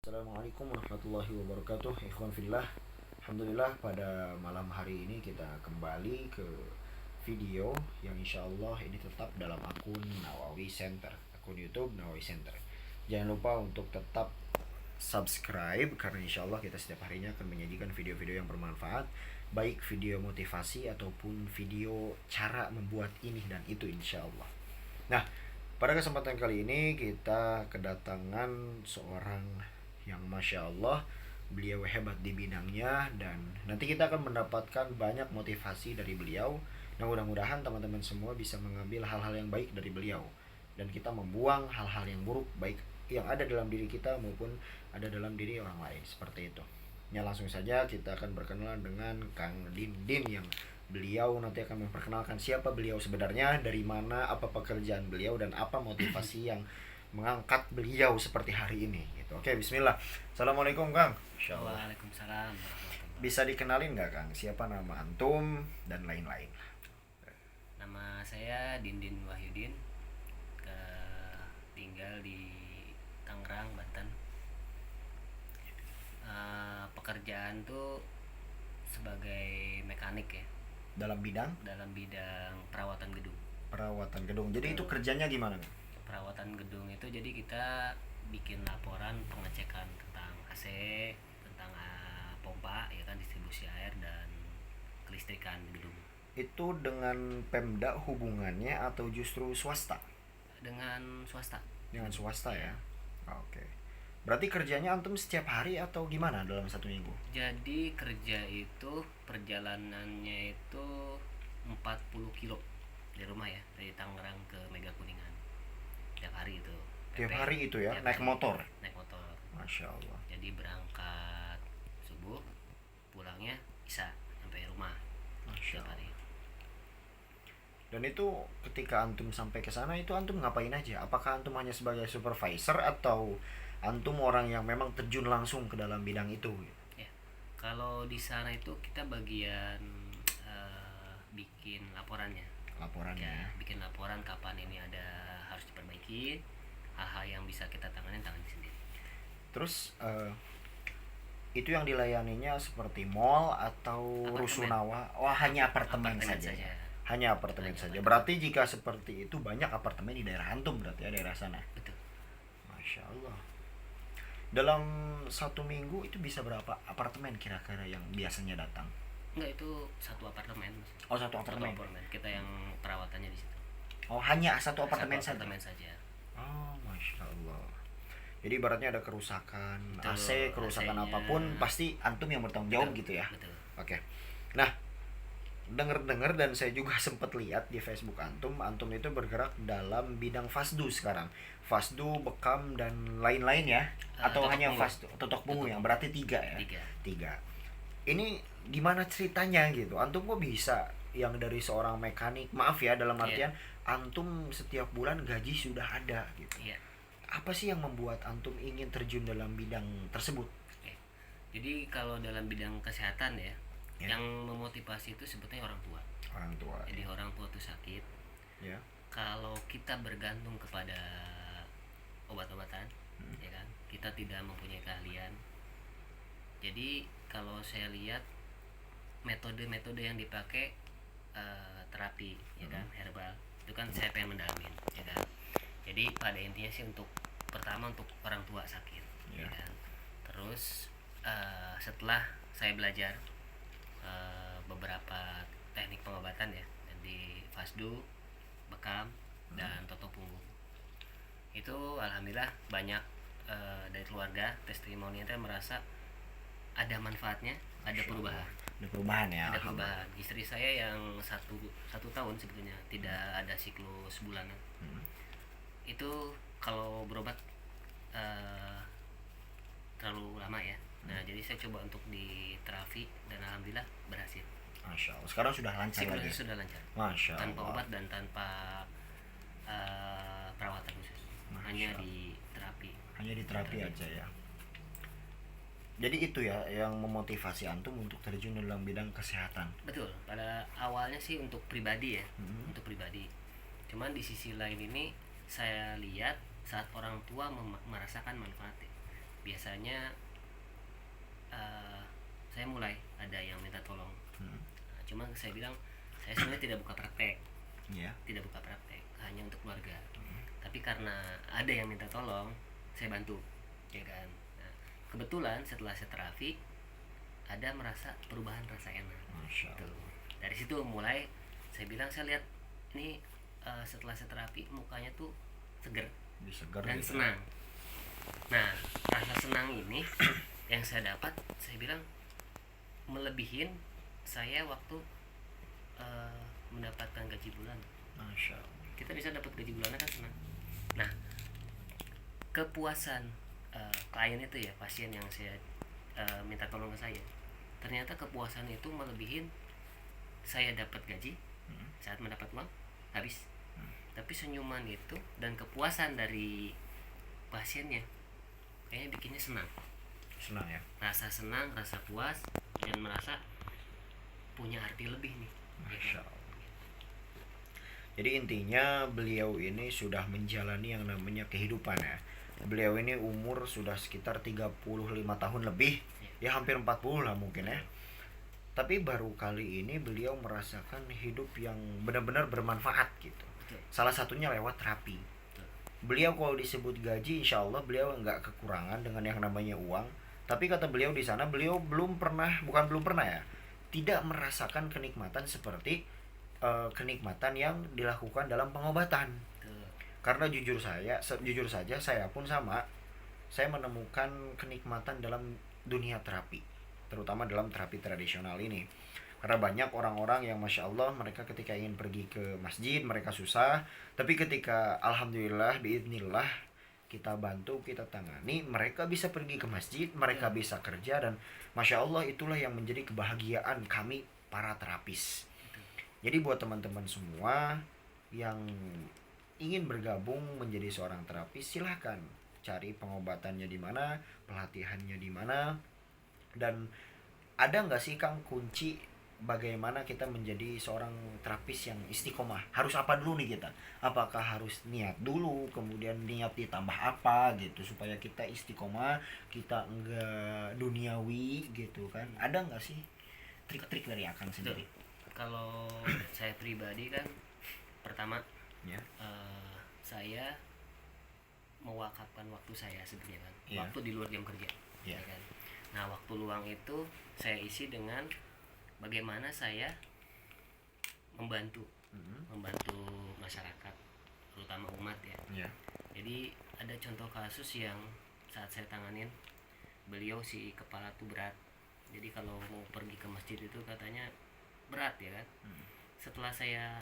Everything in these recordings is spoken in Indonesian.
Assalamualaikum warahmatullahi wabarakatuh. Ikhwan fillah. Alhamdulillah pada malam hari ini kita kembali ke video yang insya Allah ini tetap dalam akun Nawawi Center, akun YouTube Nawawi Center. Jangan lupa untuk tetap subscribe karena insya Allah kita setiap harinya akan menyajikan video-video yang bermanfaat, baik video motivasi ataupun video cara membuat ini dan itu insya Allah. Nah, pada kesempatan kali ini kita kedatangan seorang yang Masya Allah beliau hebat di bidangnya, dan nanti kita akan mendapatkan banyak motivasi dari beliau. Nah, mudah-mudahan teman-teman semua bisa mengambil hal-hal yang baik dari beliau dan kita membuang hal-hal yang buruk baik yang ada dalam diri kita maupun ada dalam diri orang lain, seperti itu. Ya, langsung saja kita akan berkenalan dengan Kang Dindin yang beliau nanti akan memperkenalkan siapa beliau sebenarnya, dari mana, apa pekerjaan beliau, dan apa motivasi yang mengangkat beliau seperti hari ini gitu. Oke, bismillah. Assalamualaikum Kang. Insyaallah. Waalaikumsalam warahmatullahi. Bisa dikenalin nggak Kang? Siapa nama antum dan lain-lain? Nama saya Dindin Wahyudin, tinggal di Tangerang, Banten. Pekerjaan tuh sebagai mekanik ya, Dalam bidang dalam bidang perawatan gedung. perawatan gedung. Jadi itu kerjanya gimana Kang? Perawatan gedung itu jadi kita bikin laporan pengecekan tentang AC, tentang pompa ya kan, distribusi air dan kelistrikan gedung. Itu dengan Pemda hubungannya atau justru swasta? Dengan swasta. Dengan swasta ya. Oke. Berarti kerjanya antum setiap hari atau gimana dalam satu minggu? Jadi kerja itu perjalanannya itu 40 kilo dari rumah ya, dari Tangerang ke Mega Kuningan. Tiap hari itu. Tiap PP. hari itu ya, Tiap naik hari. motor? Naik motor. Masya Allah. Jadi berangkat subuh, pulangnya isya sampai rumah. Masya Tiap Allah. hari. Dan itu ketika antum sampai ke sana itu antum ngapain aja? Apakah antum hanya sebagai supervisor atau antum orang yang memang terjun langsung ke dalam bidang itu? Ya. Kalau di sana itu kita bagian bikin laporannya. Laporannya ya. Bikin laporan kapan ini ada harus diperbaiki, hal-hal yang bisa kita tangani sendiri. Terus itu yang dilayaninya seperti mall atau Apartemen. rusunawa? Oh, hanya apartemen saja. Hanya apartemen saja. Berarti jika seperti itu banyak apartemen di daerah antum, berarti ya, daerah sana. Betul. Masya Allah. Dalam satu minggu itu bisa berapa apartemen kira-kira yang biasanya datang? Enggak, itu satu apartemen. Oh, satu apartemen. Kita yang perawatannya di situ. Oh, hanya satu apartemen Satu saja. apartemen saja. Oh, Masya Allah. Jadi ibaratnya ada kerusakan Betul, AC, kerusakan AC-nya. apapun pasti antum yang bertanggung jawab gitu ya. Betul. Oke. Nah, dengar-dengar dan saya juga sempat lihat di Facebook antum itu bergerak dalam bidang fasdu sekarang. Fasdu, bekam dan lain-lain ya, atau Totok hanya pungu. fasdu, totok pungu yang berarti tiga ya. Tiga. Ini gimana ceritanya gitu? Antum kok bisa yang dari seorang mekanik, maaf ya dalam artian antum setiap bulan gaji sudah ada gitu. Iya. Apa sih yang membuat antum ingin terjun dalam bidang tersebut? Jadi kalau dalam bidang kesehatan ya, Ya. yang memotivasi itu sebetulnya orang tua. Orang tua. Jadi orang tua tuh sakit. Ya. Kalau kita bergantung kepada obat-obatan, ya kan, kita tidak mempunyai keahlian. Jadi kalau saya lihat metode-metode yang dipakai terapi, ya kan, herbal, itu kan saya pengen mendalamin, ya kan. Jadi pada intinya sih untuk pertama untuk orang tua sakit, ya kan. Terus setelah saya belajar beberapa teknik pengobatan ya, di fasdu, bekam, dan toto punggung, itu alhamdulillah banyak dari keluarga testimoninya merasa ada manfaatnya, ada perubahan. Ada perubahan ya. Ada perubahan. Istri saya yang satu tahun sebetulnya tidak ada siklus bulanan, itu kalau berobat terlalu lama ya. Nah, jadi saya coba untuk di terapi dan alhamdulillah berhasil. Masya Allah. Sekarang sudah lancar Siklusnya lagi. sudah lancar. Masya Allah. Tanpa obat dan tanpa perawatan khusus. Hanya di terapi. Hanya di terapi aja ya. Jadi itu ya yang memotivasi antum untuk terjun dalam bidang kesehatan. Betul. Pada awalnya sih untuk pribadi ya, untuk pribadi. Cuman di sisi lain ini saya lihat saat orang tua merasakan manfaatnya. biasanya saya mulai ada yang minta tolong. Nah, cuma saya bilang saya sebenarnya tidak buka praktek, tidak buka praktek, hanya untuk keluarga. Tapi karena ada yang minta tolong, saya bantu, ya kan. Nah, kebetulan setelah saya terapi ada merasa perubahan rasa enak. Masya Gitu. Allah. Dari situ mulai saya bilang, saya lihat ini setelah saya terapi mukanya tuh seger Disegar dan gitu. senang. Nah, rasa senang ini yang saya dapat, saya bilang melebihin saya waktu mendapatkan gaji bulan. Masya Allah. Kita bisa dapat gaji bulanan kan senang. Nah, kepuasan klien itu ya, pasien yang saya minta tolong ke saya, ternyata kepuasan itu melebihin saya dapat gaji. Saat mendapat uang habis, tapi senyuman itu dan kepuasan dari pasiennya kayaknya bikinnya senang. Senang ya. Rasa senang, rasa puas, dan merasa punya arti lebih nih. Masya Allah. Jadi intinya beliau ini sudah menjalani yang namanya kehidupan ya. Beliau ini umur sudah sekitar 35 tahun lebih, ya hampir 40 lah mungkin ya. Tapi baru kali ini beliau merasakan hidup yang benar-benar bermanfaat gitu. Betul. Salah satunya lewat terapi. Beliau kalau disebut gaji, insya Allah beliau nggak kekurangan dengan yang namanya uang. Tapi kata beliau di sana, beliau belum pernah ya, tidak merasakan kenikmatan seperti kenikmatan yang dilakukan dalam pengobatan. Betul. Karena jujur saja saya pun sama, saya menemukan kenikmatan dalam dunia terapi, terutama dalam terapi tradisional ini. Karena banyak orang-orang yang Masya Allah mereka ketika ingin pergi ke masjid mereka susah, tapi ketika Alhamdulillah biidznillah kita bantu, kita tangani, mereka bisa pergi ke masjid, mereka bisa kerja, dan Masya Allah itulah yang menjadi kebahagiaan kami para terapis. Jadi buat teman-teman semua yang ingin bergabung menjadi seorang terapis, silahkan cari pengobatannya di mana, pelatihannya di mana, dan ada nggak sih Kang kunci bagaimana kita menjadi seorang terapis yang istiqomah? Harus apa dulu nih kita? Apakah harus niat dulu, kemudian niat ditambah apa gitu supaya kita istiqomah, kita enggak duniawi gitu kan? Ada nggak sih trik-trik dari Akang sendiri? Kalau saya pribadi kan, pertama Ya. saya mewakafkan waktu saya sebenarnya kan, Ya. waktu di luar jam kerja, Ya. ya kan. Nah, waktu luang itu saya isi dengan bagaimana saya membantu masyarakat, terutama umat ya. Ya. Jadi ada contoh kasus yang saat saya tanganin, beliau si kepala tuh berat. Jadi kalau mau pergi ke masjid itu katanya berat ya kan. Setelah saya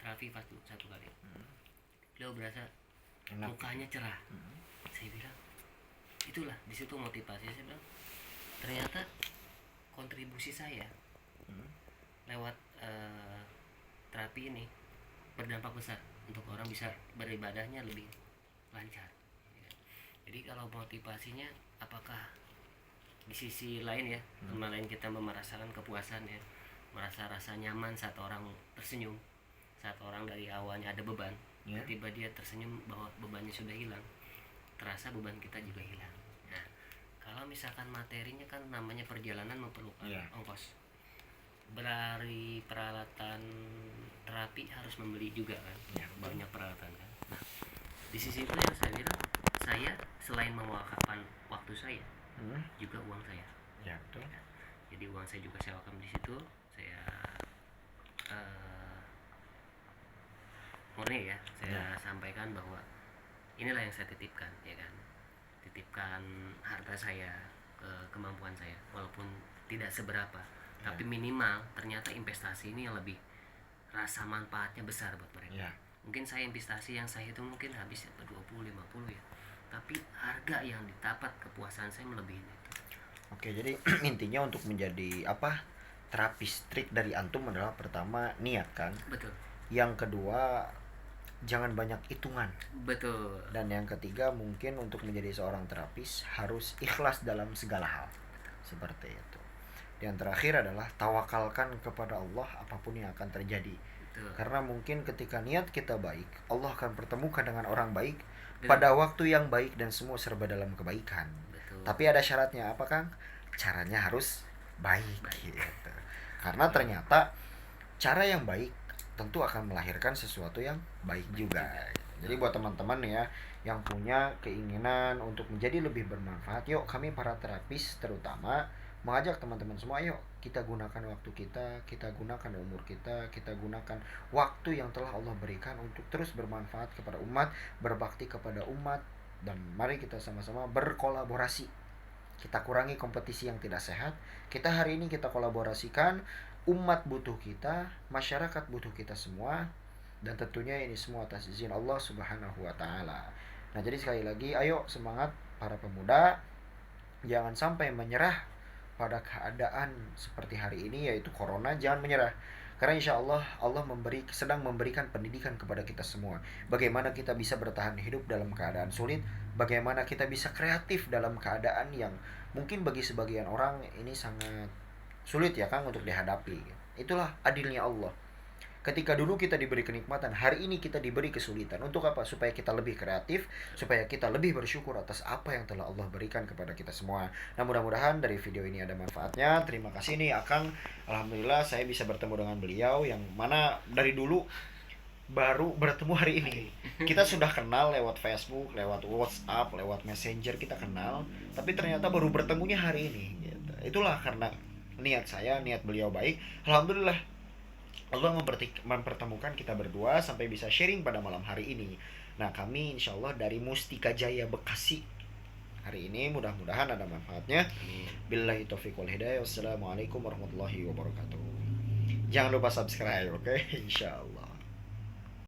terapi satu kali, beliau berasa Enak. mukanya cerah. Saya bilang itulah, di situ motivasi saya bilang ternyata kontribusi saya lewat terapi ini berdampak besar untuk orang bisa beribadahnya lebih lancar. Jadi kalau motivasinya, apakah di sisi lain ya, lain kita merasakan kepuasan ya, merasa rasa nyaman saat orang tersenyum, saat orang dari awalnya ada beban, tiba dia tersenyum bahwa bebannya sudah hilang, terasa beban kita juga hilang. Nah, kalau misalkan materinya kan namanya perjalanan memerlukan ongkos, berarti peralatan terapi harus membeli juga kan, banyak peralatan kan. Nah, di sisi itu yang saya bilang, saya selain mewakafkan waktu saya, juga uang saya. Ya, betul. Jadi uang saya juga saya wakafkan di situ. Saya murni ya, saya sampaikan bahwa inilah yang saya titipkan, ya kan. Titipkan harta saya, kemampuan saya, walaupun tidak seberapa, tapi minimal ternyata investasi ini yang lebih rasa manfaatnya besar buat mereka. Mungkin saya investasi yang saya itu mungkin habis 20-50 ya, tapi harga yang didapat, kepuasan saya melebihi itu. Oke, jadi intinya untuk menjadi terapis, trik dari antum adalah pertama niat kan. Betul. Yang kedua jangan banyak hitungan. Betul. Dan yang ketiga mungkin untuk menjadi seorang terapis harus ikhlas dalam segala hal. Seperti itu. Yang terakhir adalah tawakalkan kepada Allah apapun yang akan terjadi. Betul. Karena mungkin ketika niat kita baik, Allah akan pertemukan dengan orang baik pada waktu yang baik dan semua serba dalam kebaikan. Betul. Tapi ada syaratnya apa Kang? Caranya harus baik gitu. Karena ternyata cara yang baik tentu akan melahirkan sesuatu yang baik juga. Jadi buat teman-teman ya yang punya keinginan untuk menjadi lebih bermanfaat, yuk kami para terapis terutama mengajak teman-teman semua, yuk kita gunakan waktu kita gunakan umur kita gunakan waktu yang telah Allah berikan untuk terus bermanfaat kepada umat, berbakti kepada umat, dan mari kita sama-sama berkolaborasi. Kita kurangi kompetisi yang tidak sehat. Kita hari ini kita kolaborasikan, umat butuh kita, masyarakat butuh kita semua, dan tentunya ini semua atas izin Allah Subhanahu wa taala. Nah, jadi sekali lagi ayo semangat para pemuda, jangan sampai menyerah pada keadaan seperti hari ini yaitu corona, jangan menyerah. Karena insya Allah Allah sedang memberikan pendidikan kepada kita semua. Bagaimana kita bisa bertahan hidup dalam keadaan sulit, bagaimana kita bisa kreatif dalam keadaan yang mungkin bagi sebagian orang ini sangat sulit ya Kang untuk dihadapi. Itulah adilnya Allah. Ketika dulu kita diberi kenikmatan, hari ini kita diberi kesulitan. Untuk apa? Supaya kita lebih kreatif, supaya kita lebih bersyukur atas apa yang telah Allah berikan kepada kita semua. Nah, mudah-mudahan dari video ini ada manfaatnya. Terima kasih nih Akang. Alhamdulillah saya bisa bertemu dengan beliau yang mana dari dulu baru bertemu hari ini. Kita sudah kenal lewat Facebook, lewat WhatsApp, lewat Messenger kita kenal, tapi ternyata baru bertemunya hari ini gitu. Itulah karena niat saya, niat beliau baik. Alhamdulillah Allah mempertemukan kita berdua sampai bisa sharing pada malam hari ini. Nah, kami insya Allah dari Mustika Jaya Bekasi hari ini mudah-mudahan ada manfaatnya. Billahi taufiq wal hidayah. Wassalamualaikum warahmatullahi wabarakatuh. Jangan lupa subscribe, oke? Insya Allah.